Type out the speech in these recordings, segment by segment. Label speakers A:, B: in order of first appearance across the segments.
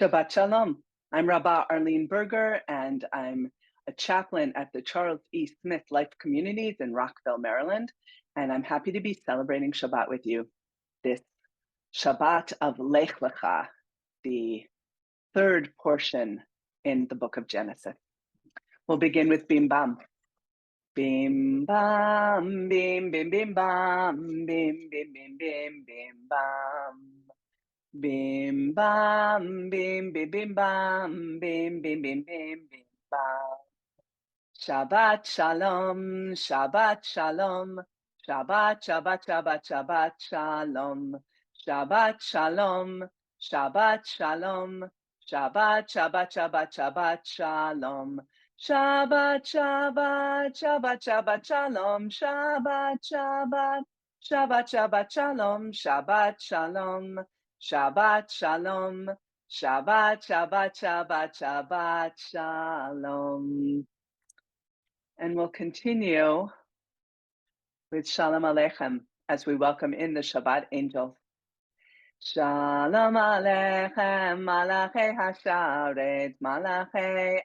A: Shabbat Shalom. I'm Rabbah Arlene Berger, and I'm a chaplain at the Charles E. Smith Life Communities in Rockville, Maryland. And I'm happy to be celebrating Shabbat with you. This Shabbat of Lech Lecha, the third portion in the book of Genesis. We'll begin with Bim Bam. Bim Bam, Bim Bim Bim Bam, Bim Bim Bim Bim Bim Bam. Bim bam, bim bim bim bam, bim bim bim bim bim bam. Shabbat shalom, Shabbat shalom, Shabbat Shabbat Shabbat Shabbat shalom, Shabbat shalom, Shabbat shalom, Shabbat Shabbat Shabbat Shabbat shalom, Shabbat Shabbat Shabbat Shabbat shalom, Shabbat Shabbat Shabbat Shabbat shalom, Shabbat shalom. Shabbat Shalom, Shabbat, Shabbat, Shabbat, Shabbat Shalom. And we'll continue with Shalom Aleichem as we welcome in the Shabbat angels. Shalom Aleichem, Malachei Hasharet, Malachei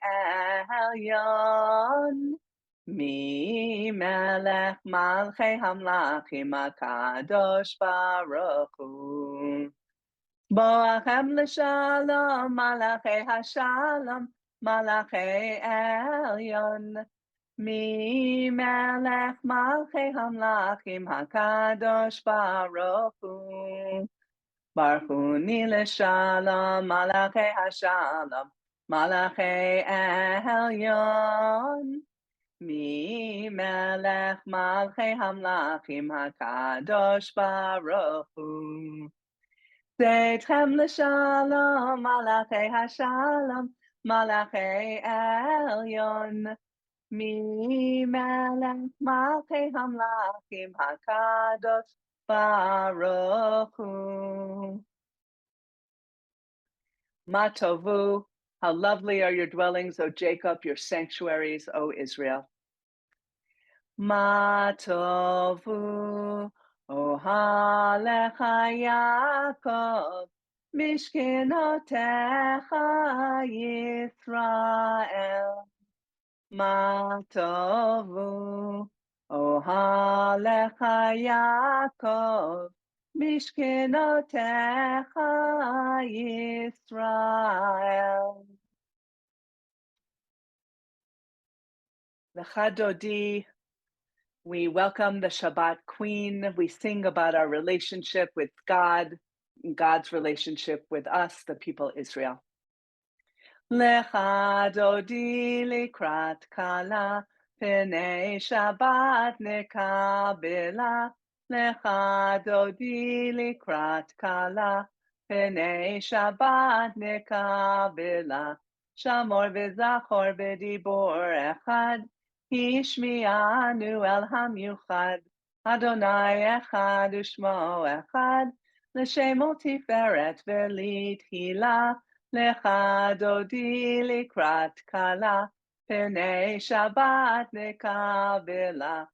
A: Elyon. Mi Melech Malchei Hamlachim HaKadosh Baruch Hu. Boachem l'shalom, malachei hashalom, malachei elyon. Mi melech malchei hamlachim hakadosh baruch hu. Baruch hu ni l'shalom, malachei hashalom, malachei elyon. Mi melech malchei hamlachim hakadosh baruch hu. Zeitchem l'shalom, malachei hashalom, malachei elyon. Mi melech malchei hamlachim hakadosh baruch hu. Ma tovu, how lovely are your dwellings, O Jacob, your sanctuaries, O Israel. Ma tovu, Ohalecha Yaakov, Mishkenotecha Yisrael. Ma tovu, Ohalecha Yaakov, Mishkenotecha Yisrael. Lecha Dodi. We welcome the Shabbat Queen. We sing about our relationship with God, God's relationship with us, the people Israel. Lecha dodi likrat kala, p'nei Shabbat nekabela. Lecha dodi likrat kala, p'nei Shabbat nekabela. Shamor v'zachor b'dibor echad. Hishmi'anu el hamyuchad, Adonai echad u'shmo echad, l'shemo tiferet v'litchila, lecha dodi likrat kala, p'nei Shabbat nekabela,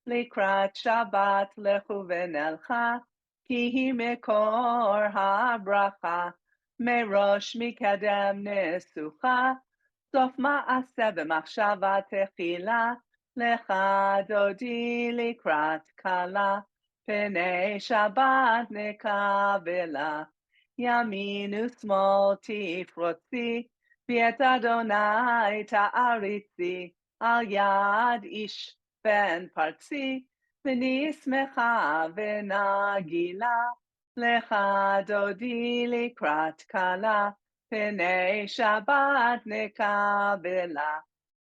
A: likrat Shabbat lechu v'nelcha, ki hi mekor ha'bracha, merosh mikadem nesucha, סוף מעשה במחשבה תחילה, לך דודי לקראת כלה, פני שבת נקבלה. ימין ושמאל תפרוצי, ואת אדוני תעריצי, על יד איש בן פרצי, ואני שמחה ונגילה, לך דודי לקראת כלה, פני שבת נקבלה,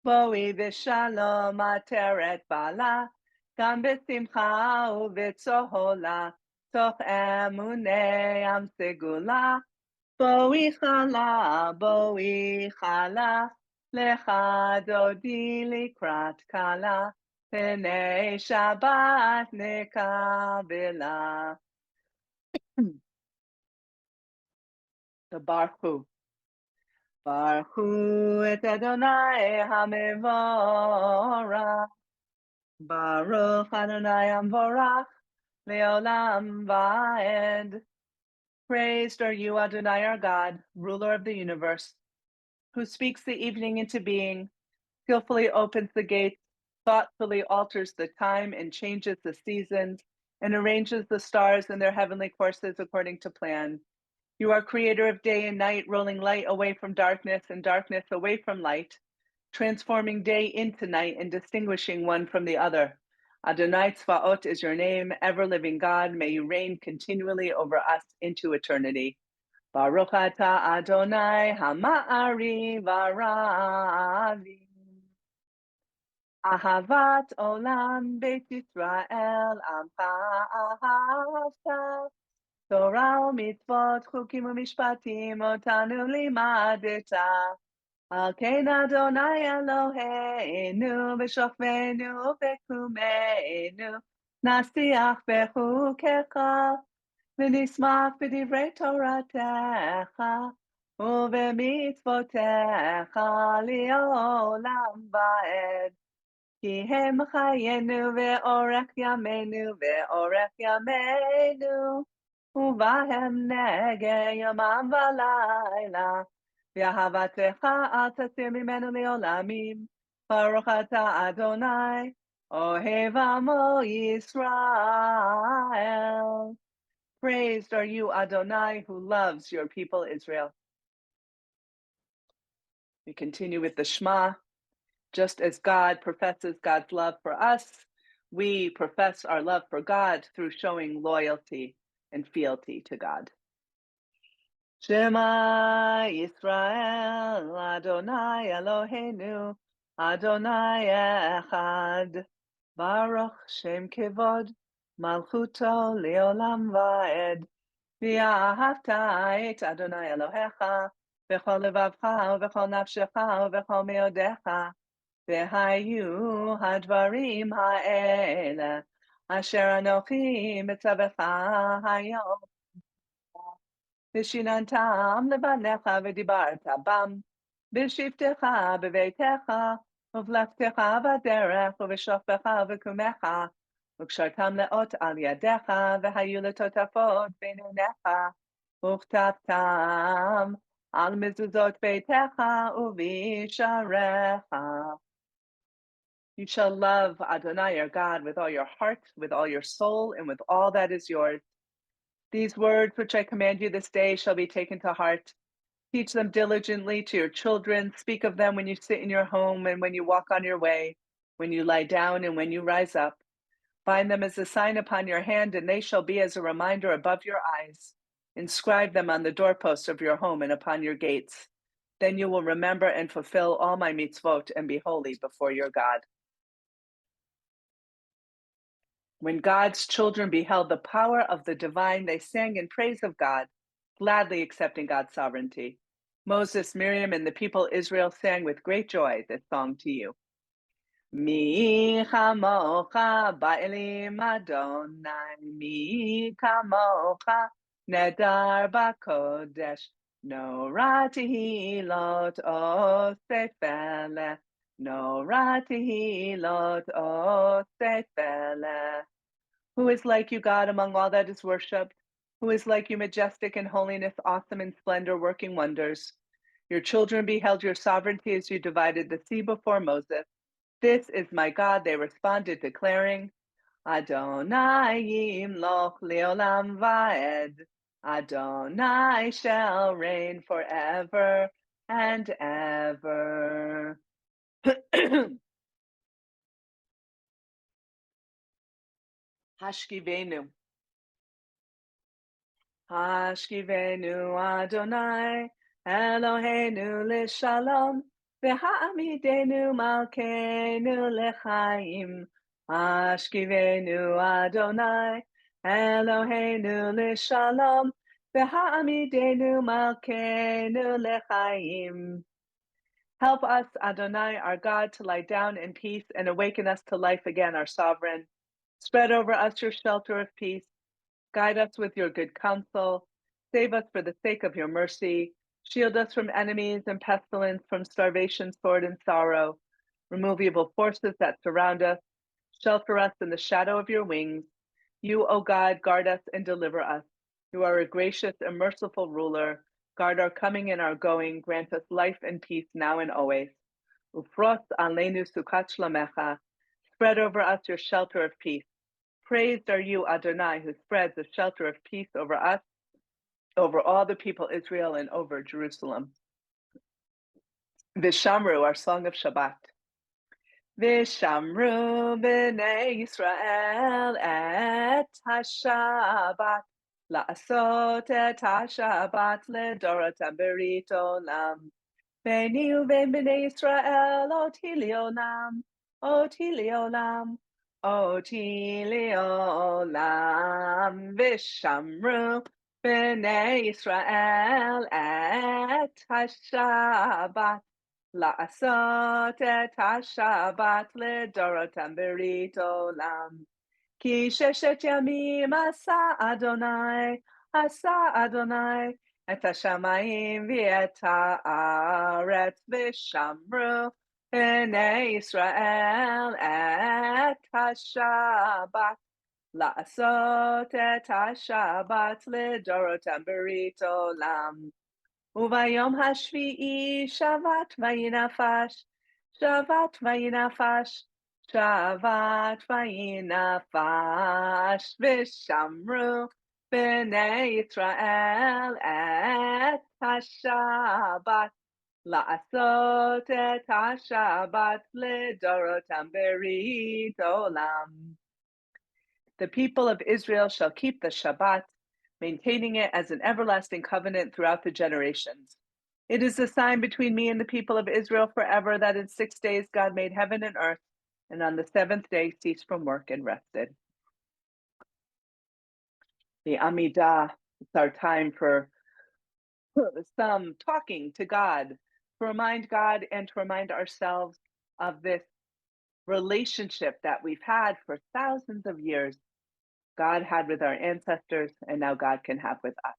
A: בואי בשלום עטרת בעלה, גם בשמחה ובצהולה, תוך אמוני עם סגולה, בואי חלה, לך דודי לקראת כלה, פני שבת נקבלה. Baruch Hu. Baruch Hu et Adonai HaMevorach. Baruch Adonai HaMevorach Leolam Vaed. Praised are you, Adonai, our God, ruler of the universe, who speaks the evening into being, skillfully opens the gates, thoughtfully alters the time and changes the seasons, and arranges the stars in their heavenly courses according to plan. You are creator of day and night, rolling light away from darkness and darkness away from light, transforming day into night and distinguishing one from the other. Adonai Tzvaot is your name, ever-living God. May you reign continually over us into eternity. Baruch atah Adonai Hama'ari Varavi. Ahavat Olam Beit Yisrael Amcha Ahavta. Torah u'mitzvot chukim u'mishpatim otanu limadeta. Al ken Adonai Eloheinu v'shofenu v'kumenu nasiach b'chukecha v'nismach b'divrei Toratecha u'v'mitzvotecha li'olam va'ed. Ki hem chayenu ve'orech yameinu ve'orech yameinu uvahem nege yomam v'layla v'ahavatecha al tasir mimenu li'olamim Baruch atah Adonai ohev amo Yisrael. Praised are you, Adonai, who loves your people Israel. We continue with the Shema. Just as God professes God's love for us, we profess our love for God through showing loyalty and fealty to God. Shema Yisrael, Adonai Eloheinu, Adonai Echad, Baruch Shem Kevod, Malchuto Leolam Vaed, V'ahavta et Adonai Elohecha, V'chol levavcha, V'chol nafshecha, V'chol meodecha, V'hayu hadvarim ha'ele, asher anochi mitzavecha hayom. V'shinantam levanecha v'dibarta bam, v'shivtecha b'veitecha, uvlaftecha v'derech, uv'shofecha v'kumecha, וקשרתם לאות על ידיך, והיו לטוטפות בינוניך, וכתבתם על מזוזות ביתך ובשעריך. You shall love Adonai your God with all your heart, with all your soul, and with all that is yours. These words which I command you this day shall be taken to heart. Teach them diligently to your children. Speak of them when you sit in your home and when you walk on your way, when you lie down and when you rise up. Bind them as a sign upon your hand, and they shall be as a reminder above your eyes. Inscribe them on the doorposts of your home and upon your gates. Then you will remember and fulfill all my mitzvot and be holy before your God. When God's children beheld the power of the divine, they sang in praise of God, gladly accepting God's sovereignty. Moses, Miriam, and the people Israel sang with great joy this song to you. Mi chamocha ba'elim Adonai, mi kamocha nedar b'kodesh, nora tehilot osefele, nora tehilot osefele. Who is like you, God, among all that is worshipped? Who is like you, majestic in holiness, awesome in splendor, working wonders? Your children beheld your sovereignty as you divided the sea before Moses. This is my God, they responded, declaring, Adonai yimloch leolam vaed. Adonai shall reign forever and ever. Hashkivenu. Hashkivenu Adonai, Eloheinu l'shalom. V'ha'amidenu malkeinu lechaim. Hashkivenu Adonai, Eloheinu l'shalom. V'ha'amidenu malkeinu lechaim. Help us, Adonai, our God, to lie down in peace and awaken us to life again, our sovereign. Spread over us your shelter of peace. Guide us with your good counsel. Save us for the sake of your mercy. Shield us from enemies and pestilence, from starvation, sword, and sorrow. Remove evil forces that surround us. Shelter us in the shadow of your wings. You, O God, guard us and deliver us. You are a gracious and merciful ruler. Guard our coming and our going. Grant us life and peace now and always. Ufros Alenu Sukat Shlomecha. Spread over us your shelter of peace. Praised are you, Adonai, who spreads a shelter of peace over us, over all the people Israel, and over Jerusalem. Vishamru, our song of Shabbat. Vishamru b'nei Yisrael et ha-Shabbat, la'asot et ha-Shabbat ledoratam berit olam. Beni u'ben b'nei Yisrael oti li'olam, oti li'olam, oti li'olam. Vishamru b'nei Yisrael et ha-Shabbat, La'asot et ha-Shabbat ledorotam berit olam. Ki sheshet yamim asa Adonai et hashamayim v'et haaretz v'shamru b'nei Yisrael et ha-Shabbat. La'asot et ha-Shabbat ledorotam berit olam. Uvayom hashvi'i shavat vayinafash, shavat vayinafash, shavat vayinafash, v'shamru b'nei Yisrael et ha-Shabbat, la'asot et ha-Shabbat ledorotam berit olam. The people of Israel shall keep the Shabbat, maintaining it as an everlasting covenant throughout the generations. It is a sign between me and the people of Israel forever that in 6 days God made heaven and earth, and on the seventh day ceased from work and rested. The Amidah, it's our time for some talking to God, to remind God and to remind ourselves of this relationship that we've had for thousands of years. God had with our ancestors, and now God can have with us.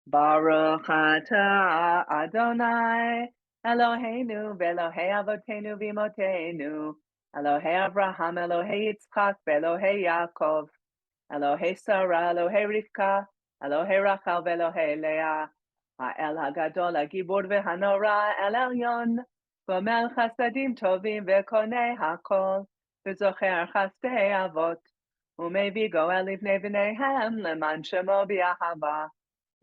A: Baruch atah Adonai Eloheinu v'Elohei avotenu v'imotenu, Elohei Avraham, Elohei Yitzchak, v'Elohei Yaakov, Elohei Sarah, Elohei Rivka, Elohei Rachel, v'Elohei Leah, Ha'el Hagadol, Hagibur v'Hanora, El Elyon, Gomel Chasadim Tovim v'Konei Hakol, v'Zocher Chasdei Avot, Umevi Goel Livnei V'neihem, Leman Shemo B'Yahava,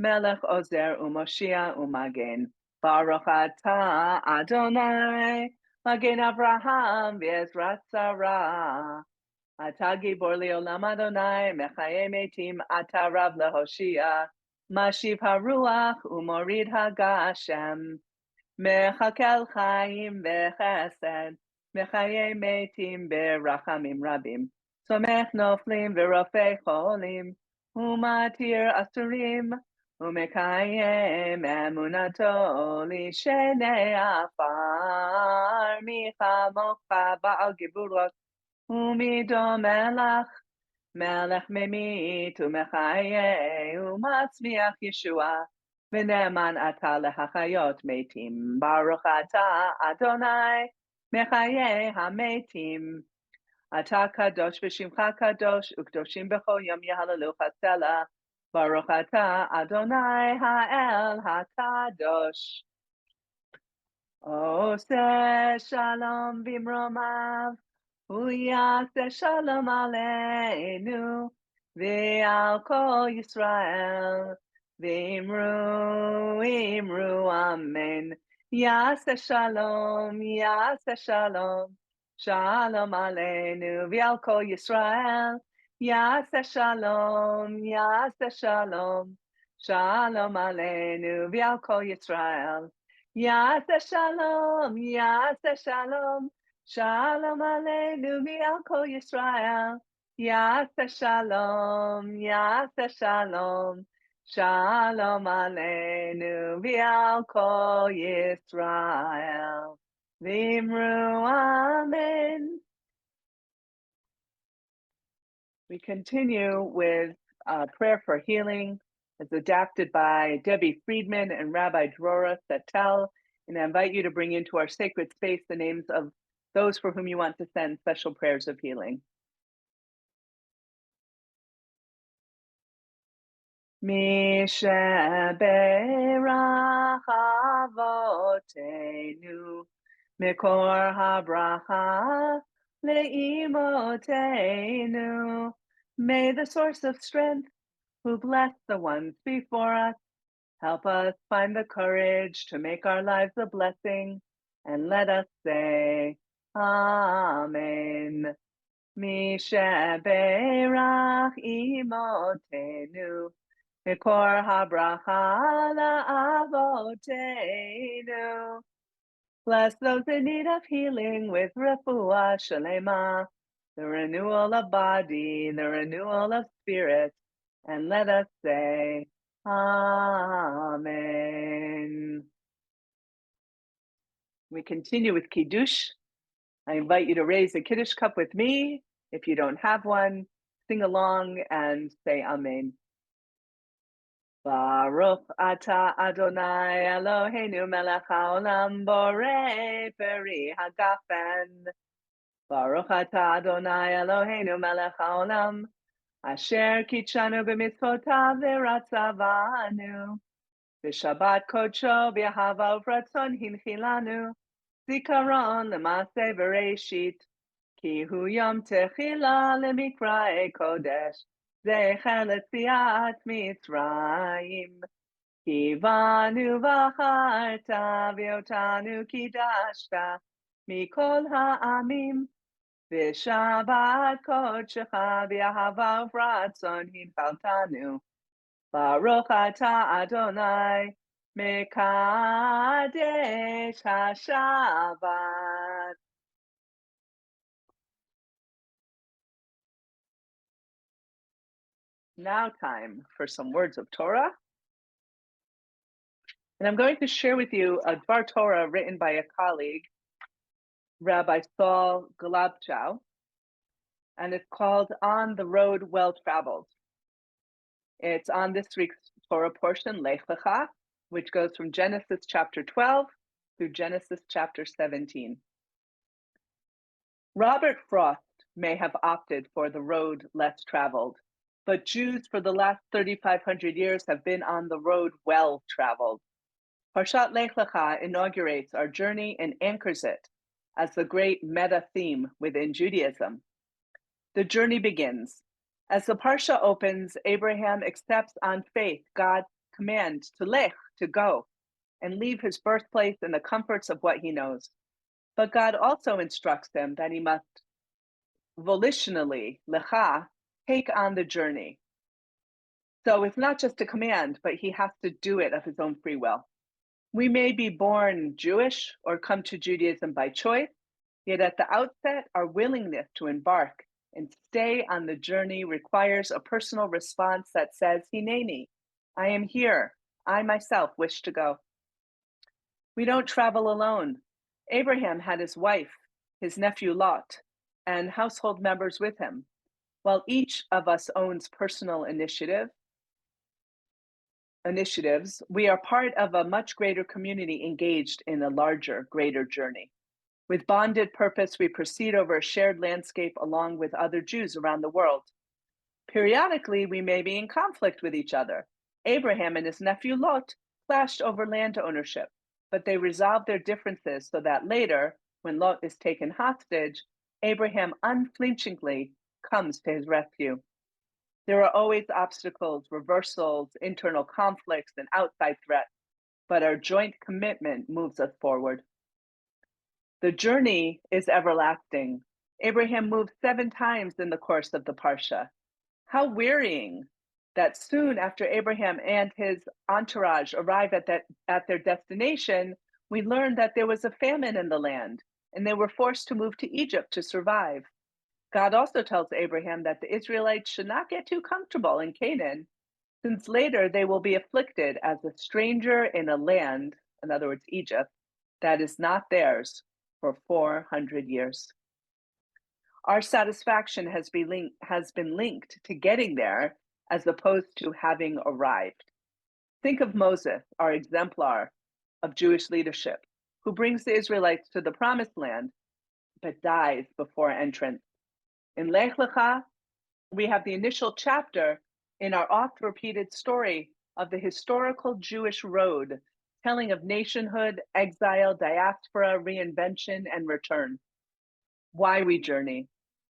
A: Melech Ozer Umoshia Umagen. Baruch atah Adonai, Magen Avraham v'Ezrat Sarah. Atah Gibor Leolam Adonai, Mechaye Metim, Atah Rav Lehoshia. Mashiv Haruach Umorid Hagashem. Mechakel Chaim v'Chesed, Mechaye Metim Berachamim Rabim. Somech Noflim v'Rofei Cholim, Umatir Asurim, Umekayem Emunato Lishenei Afar, Micha Mocha Baal Geburot, Umido Melech, Melech Memit, Umechaye, Umatzmiach Yeshua, V'neman Ata Lehachayot Metim, Baruch Ata Adonai, Mechaye HaMetim, Ata Kadosh v'Shimcha Kadosh, Ukdoshim b'chol yom Yehalalu Chasela, Baruch Ata Adonai Ha'el HaKadosh. Oseh Shalom Bimromav, Uyaseh Shalom Aleinu, V'al Kol Yisrael, V'imru, Imru, Amen. Yaseh Shalom, Yaseh Shalom, Shalom Aleinu, V'al Kol Yisrael, Yaseh Shalom, Yaseh Shalom, Shalom Aleinu, V'al Kol Yisrael. Yaseh Shalom, Yaseh Shalom, Shalom Aleinu v'al Kol Yisrael. Yaseh Shalom, Yaseh Shalom, Shalom Aleinu v'al Kol Yisrael. V'imru Amen. We continue with prayer for healing. It's adapted by Debbie Friedman and Rabbi Drora Satel. And I invite you to bring into our sacred space the names of those for whom you want to send special prayers of healing. Mi sheberach avotenu mikor habracha leimotenu. May the source of strength, who blessed the ones before us, help us find the courage to make our lives a blessing, and let us say, Amen. Mi sheberach imotenu, mikor habracha la'avotenu. Bless those in need of healing with refuah shalema, the renewal of body, the renewal of spirit, and let us say, Amen. We continue with Kiddush. I invite you to raise a Kiddush cup with me. If you don't have one, sing along and say Amen. Baruch atah Adonai Eloheinu melech haolam borei peri hagafen. Baruch atah Adonai Eloheinu melech haolam asher kitshanu b'mitzvotav v'ratzavanu. B'shabbat kodsho b'ahava uvratzon hinchilanu. Zikaron l'maseh bereshit. Ki hu yom techila lemikra'e kodesh. Zecher l'tziat Mitzrayim. Ki vanu v'acharta v'otanu kidashta mikol ha'amim. V'shabbat kodshecha b'ahava uvratzon hinchaltanu. Baruch atah Adonai mekadesh haShabbat. Now time for some words of Torah. And I'm going to share with you a Dvar Torah written by a colleague, Rabbi Saul Galabchow, and it's called On the Road Well Traveled. It's on this week's Torah portion, Lech Lecha, which goes from Genesis chapter 12 through Genesis chapter 17. Robert Frost may have opted for the road less traveled, but Jews for the last 3,500 years have been on the road well traveled. Parshat Lech Lecha inaugurates our journey and anchors it as the great meta theme within Judaism. The journey begins. As the Parsha opens, Abraham accepts on faith God's command to Lech, to go, and leave his birthplace and the comforts of what he knows. But God also instructs him that he must volitionally, Lecha, take on the journey. So it's not just a command, but he has to do it of his own free will. We may be born Jewish or come to Judaism by choice, yet at the outset, our willingness to embark and stay on the journey requires a personal response that says, Hineni, I am here. I myself wish to go. We don't travel alone. Abraham had his wife, his nephew Lot, and household members with him. While each of us owns personal initiatives, we are part of a much greater community engaged in a larger, greater journey. With bonded purpose, we proceed over a shared landscape along with other Jews around the world. Periodically, we may be in conflict with each other. Abraham and his nephew Lot clashed over land ownership, but they resolved their differences so that later, when Lot is taken hostage, Abraham unflinchingly comes to his rescue. There are always obstacles, reversals, internal conflicts, and outside threats, but our joint commitment moves us forward. The journey is everlasting. Abraham moved 7 times in the course of the Parsha. How wearying that soon after Abraham and his entourage arrive at their destination, we learn that there was a famine in the land, and they were forced to move to Egypt to survive. God also tells Abraham that the Israelites should not get too comfortable in Canaan, since later they will be afflicted as a stranger in a land, in other words, Egypt, that is not theirs for 400 years. Our satisfaction has been linked to getting there as opposed to having arrived. Think of Moses, our exemplar of Jewish leadership, who brings the Israelites to the promised land, but dies before entrance. In Lech Lecha, we have the initial chapter in our oft-repeated story of the historical Jewish road, telling of nationhood, exile, diaspora, reinvention, and return. Why we journey.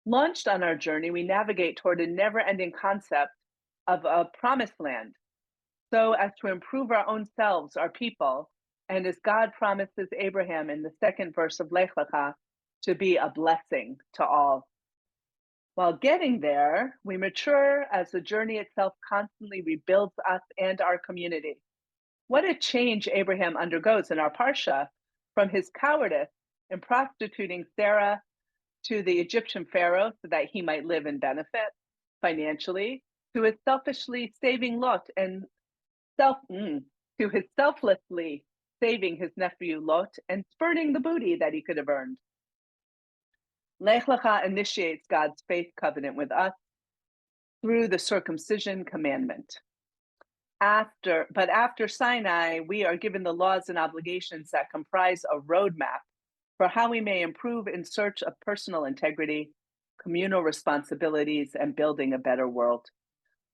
A: Launched on our journey, we navigate toward a never-ending concept of a promised land, so as to improve our own selves, our people, and as God promises Abraham in the second verse of Lech Lecha, to be a blessing to all. While getting there, we mature as the journey itself constantly rebuilds us and our community. What a change Abraham undergoes in our Parsha, from his cowardice in prostituting Sarah to the Egyptian Pharaoh so that he might live and benefit financially, to his selfishly saving Lot and to his selflessly saving his nephew Lot and spurning the booty that he could have earned. Lech Lecha initiates God's faith covenant with us through the circumcision commandment. After Sinai, we are given the laws and obligations that comprise a roadmap for how we may improve in search of personal integrity, communal responsibilities, and building a better world.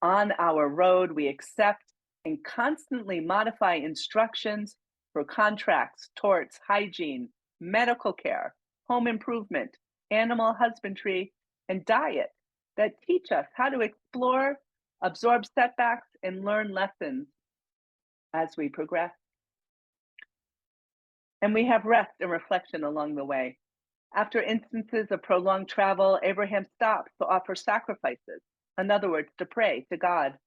A: On our road, we accept and constantly modify instructions for contracts, torts, hygiene, medical care, home improvement, animal husbandry, and diet that teach us how to explore, absorb setbacks, and learn lessons as we progress. And we have rest and reflection along the way. After instances of prolonged travel, Abraham stops to offer sacrifices, in other words, to pray to God.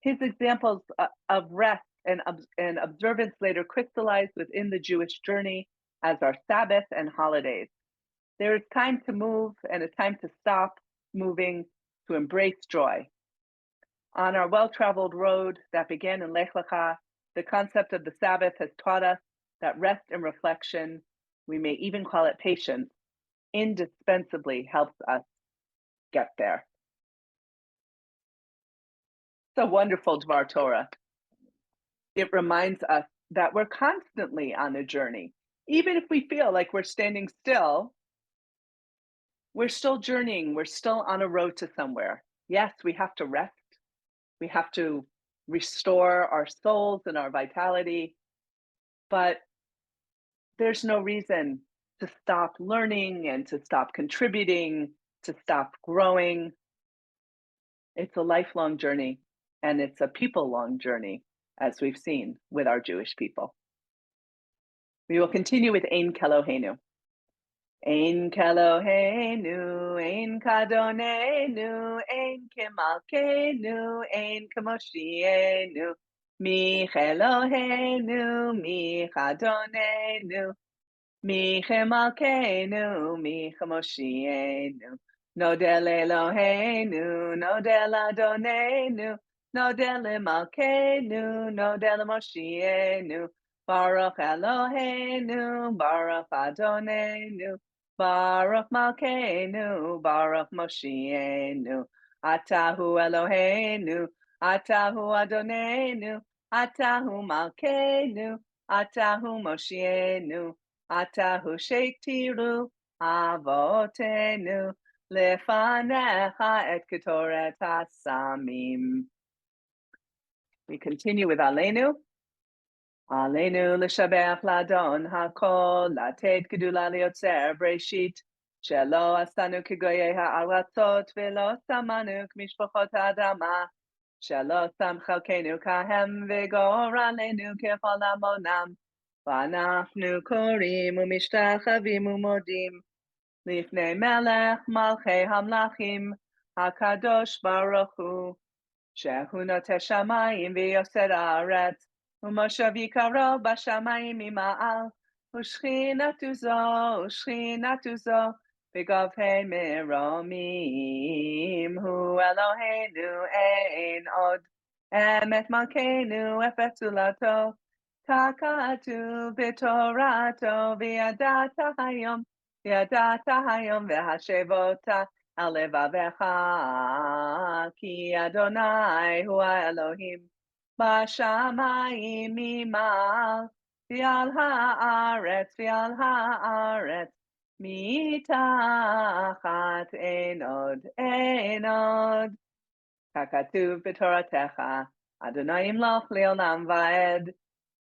A: His examples of rest and observance later crystallized within the Jewish journey as our Sabbath and holidays. There is time to move and a time to stop moving, to embrace joy. On our well-traveled road that began in Lech Lecha, the concept of the Sabbath has taught us that rest and reflection, we may even call it patience, indispensably helps us get there. It's a wonderful Dvar Torah. It reminds us that we're constantly on a journey. Even if we feel like we're standing still, we're still journeying. We're still on a road to somewhere. Yes, we have to rest. We have to restore our souls and our vitality. But there's no reason to stop learning and to stop contributing, to stop growing. It's a lifelong journey, and it's a people-long journey, as we've seen with our Jewish people. We will continue with Ein Keloheinu. Ein Keloheinu, Ein Kadonenu, Ein Kemalkeinu, Ein Kemoshienu, Mi Eloheinu, Mi Chadonenu, Mi Chemalkeinu, Mi Chemoshienu, Nodel Eloheinu, Nodel Adonenu, Nodel Malkeinu, Nodel Moshienu, Baruch Eloheinu, Baruch Adonenu, Baruch Malkeinu, Baruch Moshienu, Atahu Eloheinu, Atahu Adonenu, Atahu Malkeinu, Atahu Moshienu, Atahu Sheiktiru Avotenu Lefanecha et Ketoret Hasamim. We continue with Arlene. Alenu l'shabech ladon hakol latet gedula liotzer breshit shelo asanu kigoyei ha'aratzot velo samanu k'mishpachot ha'adama shelo sam chalkenu kahem v'goralenu kechol amonam v'anachnu korim u'mishtachavim u'modim lifnei melech malchei hamlachim hakadosh baruch hu shehu noteh shamayim v'yoser haaretz Umoshavi karo b'shamayim ima'al, u'shchinatu zo, b'gavhei meromim, hu Eloheinu ein od, emet malkeinu efetzulato, takatu b'torato, v'yadata hayom v'hashevota al levavecha, ki Adonai hu Elohim. Bashamayim imal, v'al haaretz, mitachat ein od. ככתוב בתורתך, אדוני ימלוך לעולם ועד,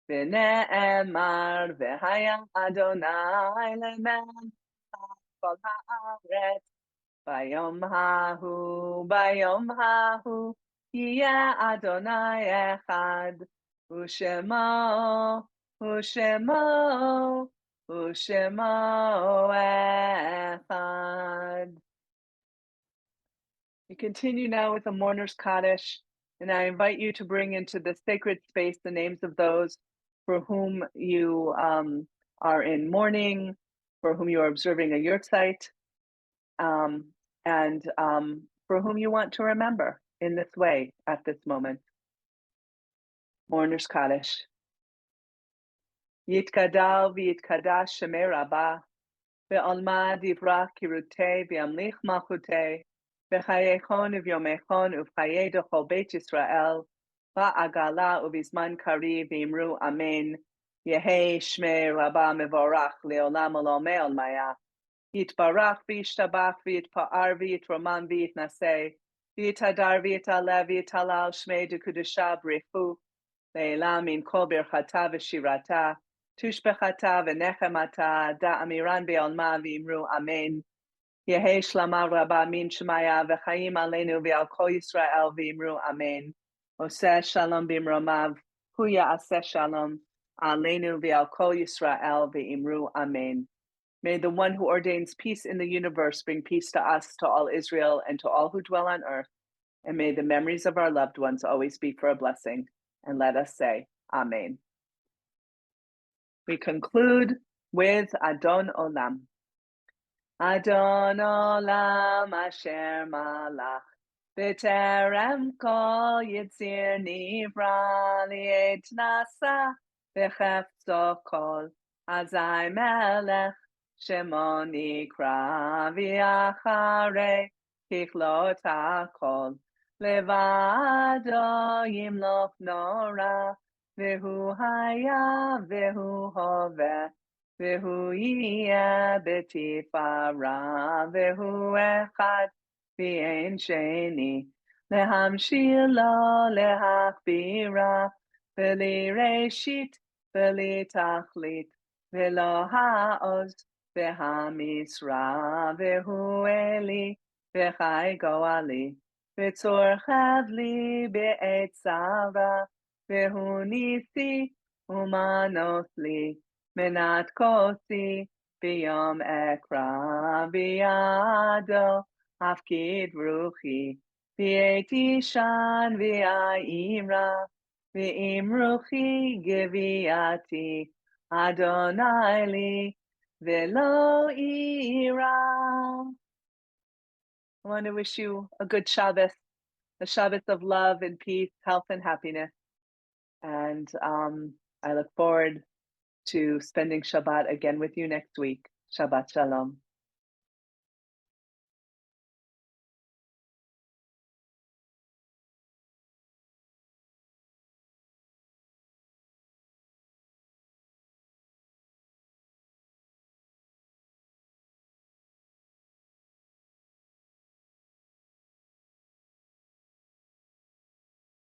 A: ונאמר, והיה אדוני למען כל הארץ, ביום ההוא, יהיה אדוני אחד, ושמו אחד. We continue now with the Mourner's Kaddish, and I invite you to bring into the sacred space the names of those for whom you are in mourning, for whom you are observing a yurtzeit, and for whom you want to remember in this way at this moment. Mourner's Kaddish. Yitkadal v'yitkadash shemei Rabbah, ve'olma divra kirutei v'yamlich malchutei, v'chayechon uvyomechon uv'chayei d'chol Beit Yisrael, va'agala uvizman kari v'imru amen, Yehei shmei Rabbah mevorach le'olam olomei olmaya, Yitbarach v'yishtabach v'yitpa'ar v'yitromam v'yitnaseh, v'yitadar v'yitaleh v'yitalal shmei d'kudusha b'rechu, le'elam min kol birchata v'shirata, tushbechata v'nechemata, da'amiran be'olma v'imru amen. Yehei shlama Rabbah min shemaya v'chaim aleinu v'al kol Yisrael v'imru amen. Oseh shalom b'imromav, hu ya'aseh shalom aleinu v'al kol Yisrael v'imru amen. May the one who ordains peace in the universe bring peace to us, to all Israel, and to all who dwell on earth. And may the memories of our loved ones always be for a blessing. And let us say, Amen. We conclude with Adon Olam. Adon Olam Asher Malach, B'terem Kol Yitzir Nivra Li'et Nasa, B'chefzo Kol Azai Melech, Shemo Nikra V'Acharei Kichlot HaKol, Levado Yimloch Nora, V'hu Haya V'hu Hoveh, V'hu Yiyeh B'tifara, V'hu Echad V'ein Sheni, Lehamshir Lo Lehachbira, V'lireshit V'litachlit, V'lo ha'oz v'hamisra, v'hu eli v'chai goali, v'tzor chavli b'et tzara, v'hu nisi umanos li, menat kosi b'yom ekra, b'yado afkid ruchi, v'et ishan v'ayimra, v'im ruchi geviati, Adonai li velo ira. I want to wish you a good Shabbos, a Shabbos of love and peace, health and happiness. And I look forward to spending Shabbat again with you next week. Shabbat Shalom.